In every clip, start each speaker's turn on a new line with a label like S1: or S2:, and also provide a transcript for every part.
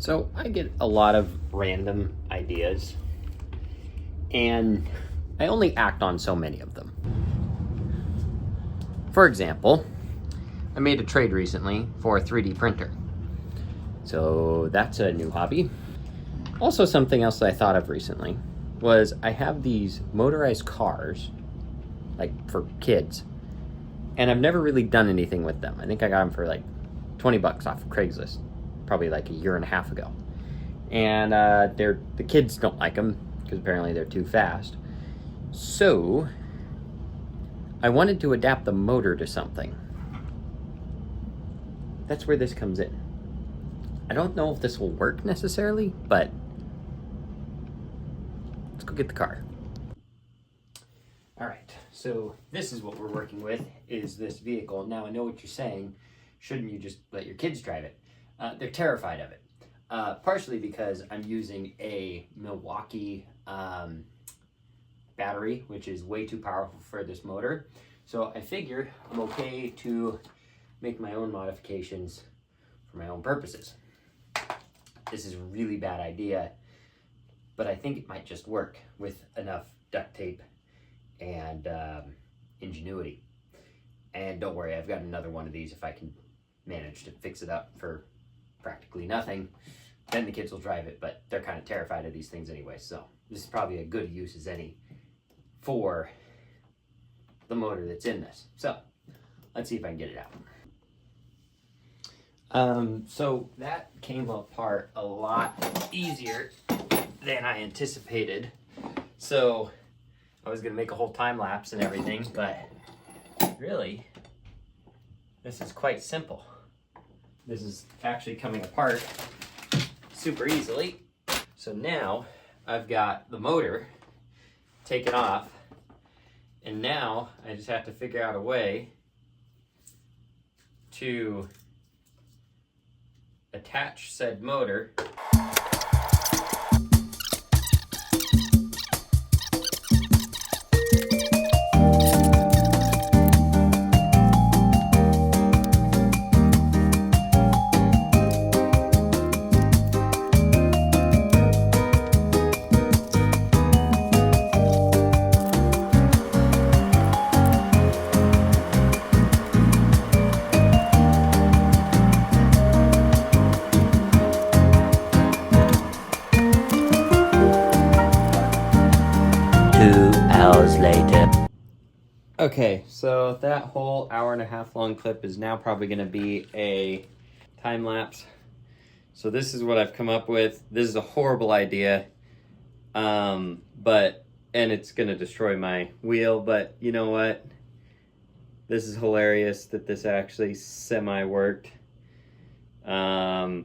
S1: So I get a lot of random ideas, and I only act on so many of them. For example, I made a trade recently for a 3D printer. So that's a new hobby. Also, something else that I thought of recently was I have these motorized cars, like for kids, and I've never really done anything with them. I think I got them for like 20 bucks off of Craigslist, probably like a year and a half ago. And the kids don't like them because apparently they're too fast. So I wanted to adapt the motor to something. That's where this comes in. I don't know if this will work necessarily, but let's go get the car. All right, so this is what we're working with, is this vehicle. Now I know what you're saying, shouldn't you just let your kids drive it? They're terrified of it. Partially because I'm using a Milwaukee battery, which is way too powerful for this motor. So I figure I'm okay to make my own modifications for my own purposes. This is a really bad idea, but I think it might just work with enough duct tape and ingenuity. And don't worry, I've got another one of these if I can manage to fix it up for practically nothing. Then the kids will drive it, but they're kind of terrified of these things anyway, so this is probably a good use as any for the motor that's in this. So let's see if I can get it out. So that came apart a lot easier than I anticipated. So I was gonna make a whole time lapse and everything, but really, this is quite simple. This is actually coming apart super easily. So now I've got the motor taken off, and now I just have to figure out a way to attach said motor later. Okay, so that whole hour-and-a-half long clip is now probably going to be a time lapse. So this is what I've come up with. This is a horrible idea, and it's going to destroy my wheel, but you know what? This is hilarious that this actually semi-worked. So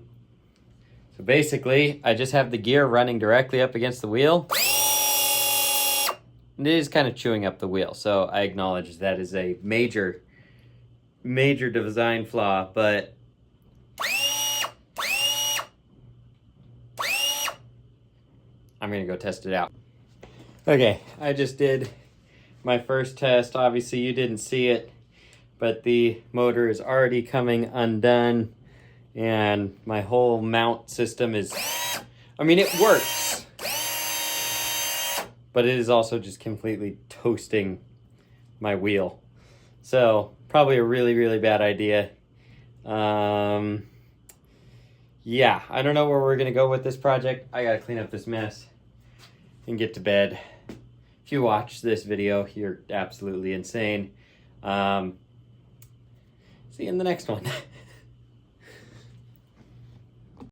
S1: basically, I just have the gear running directly up against the wheel. It is kind of chewing up the wheel, so I acknowledge that is a major design flaw, but I'm gonna go test it out. Okay, I just did my first test. Obviously you didn't see it, but the motor is already coming undone, and my whole mount system is, I mean, it works, but it is also just completely toasting my wheel. So probably a really bad idea. Yeah, I don't know where we're gonna go with this project. I gotta clean up this mess and get to bed. If you watch this video, you're absolutely insane. See you in the next one.